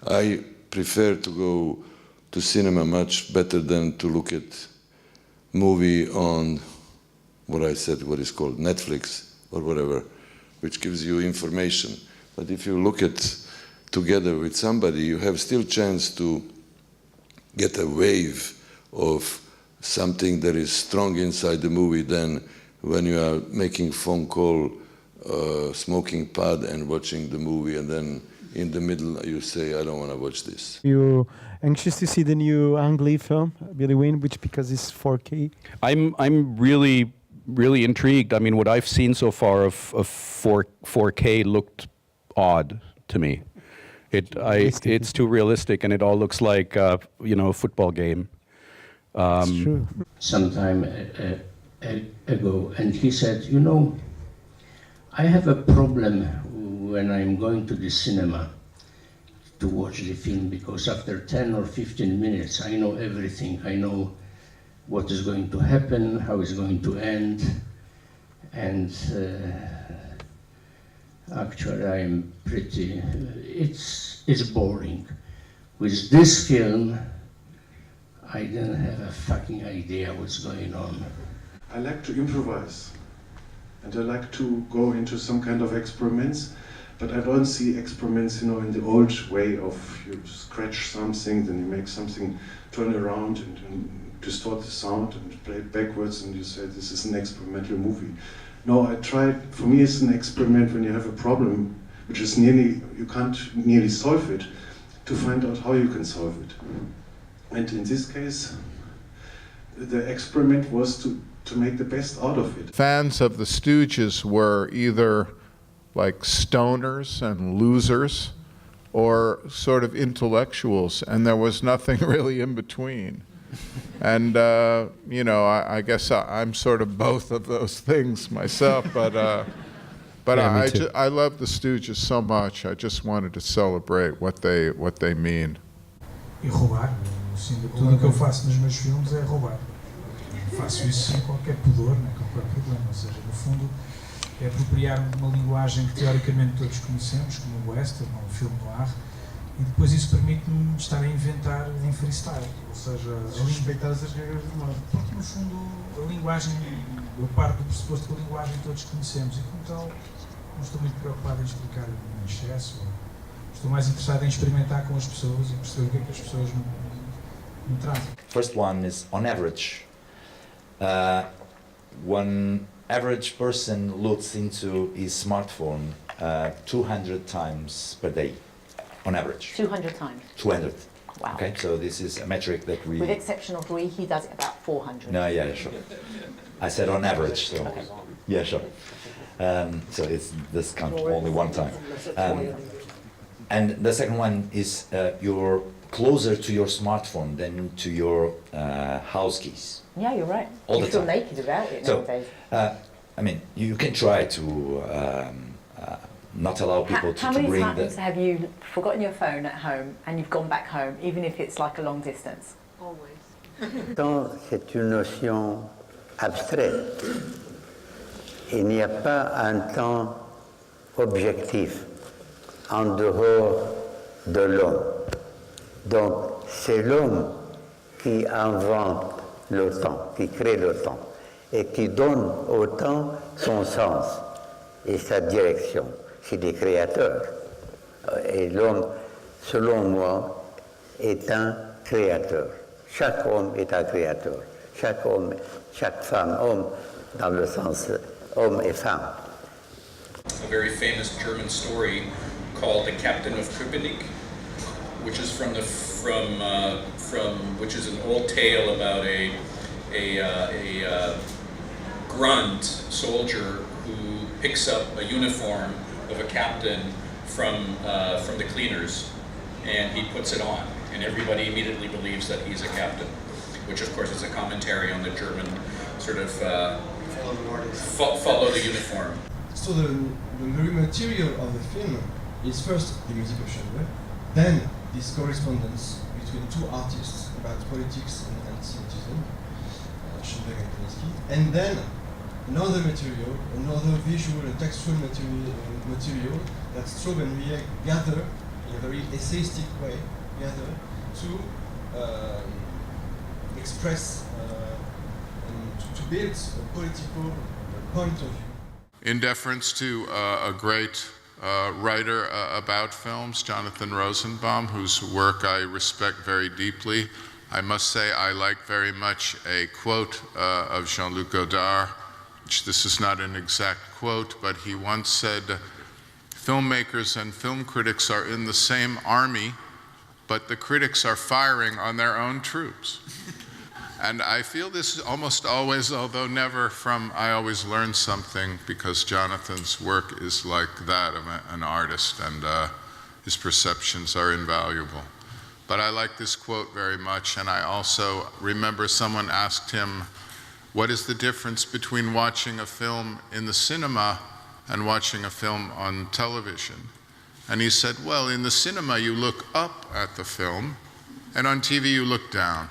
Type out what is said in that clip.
I prefer to go to cinema much better than to look at movie on what is called Netflix or whatever, which gives you information. But if you look at together with somebody, you have still chance to get a wave of something that is strong inside the movie than when you are making phone call, smoking pot and watching the movie, and then in the middle you say, I don't want to watch this. You anxious to see the new Ang Lee film, Billy Wayne, which because it's 4K? I'm really intrigued. I mean, what I've seen so far of 4K looked odd to me. It's too realistic, and it all looks like a football game. It's true. Some time ago, and he said, I have a problem when I'm going to the cinema to watch the film, because after 10 or 15 minutes I know everything. I know what is going to happen, how it's going to end, and actually I'm pretty, it's boring. With this film, I didn't have a fucking idea what's going on. I like to improvise, and I like to go into some kind of experiments, but I don't see experiments, in the old way of you scratch something, then you make something turn around and distort the sound and play it backwards, and you say this is an experimental movie. No, for me it's an experiment when you have a problem which is you can't nearly solve it, to find out how you can solve it. And in this case, the experiment was to make the best out of it. Fans of the Stooges were either like stoners and losers or sort of intellectuals, and there was nothing really in between. And, I guess I'm sort of both of those things myself, but yeah, I love the Stooges so much. I just wanted to celebrate what they mean. E roubar, tudo o que eu faço nos meus filmes é roubar. Faço isso sem qualquer pudor, nem qualquer problema. Ou seja, no fundo, é apropriar uma linguagem que teoricamente todos conhecemos, como o western ou um filme noir, e depois isso permite-me estar a inventar em freestyle. Ou seja, respeitar as regras do modo. Porque no fundo, a linguagem, eu parto do pressuposto que a linguagem todos conhecemos, e como tal, não estou muito preocupado em explicar em excesso. Estou mais interessado em experimentar com as pessoas e perceber o que é que as pessoas me trazem. First one is on average. One average person looks into his smartphone 200 times per day, on average. 200 times? 200. Wow. Okay, so this is a metric that we... With exception of Rui, he does it about 400. No, yeah, sure. I said on average, so... Okay. Yeah, sure. So this counts only one time. And the second one is you're closer to your smartphone than to your house keys. Yeah, you're right. All you the feel time. naked about it nowadays. I mean, you can try to not allow people How to many bring times have you forgotten your phone at home and you've gone back home, even if it's like a long distance? Always. Temps, c'est une notion abstraite. Il n'y a pas un temps objectif en dehors de l'homme. Donc, c'est l'homme qui invente le temps, qui crée le temps, et qui donne au temps son sens et sa direction. C'est des créateurs. Et l'homme, selon moi, est un créateur. Chaque homme est un créateur. Chaque homme, chaque femme, homme dans le sens homme et femme. A very famous German story called The Captain of Köpenick, which is which is an old tale about a grunt soldier who picks up a uniform of a captain from the cleaners, and he puts it on, and everybody immediately believes that he's a captain, which of course is a commentary on the German sort of follow the uniform. So the very material of the film is first the musical genre, then this correspondence between two artists about politics and anti-Semitism, Schoenberg and Kandinsky, and then another material, another visual and textual material that Straub and Millet gather in a very essayistic way, to express and to build a political point of view. In deference to a great writer about films, Jonathan Rosenbaum, whose work I respect very deeply, I must say I like very much a quote of Jean-Luc Godard, which this is not an exact quote, but he once said, "Filmmakers and film critics are in the same army, but the critics are firing on their own troops." And I feel this almost always, although never from I always learn something, because Jonathan's work is like that of an artist, and his perceptions are invaluable. But I like this quote very much, and I also remember someone asked him, what is the difference between watching a film in the cinema and watching a film on television? And he said, well, in the cinema you look up at the film, and on TV you look down.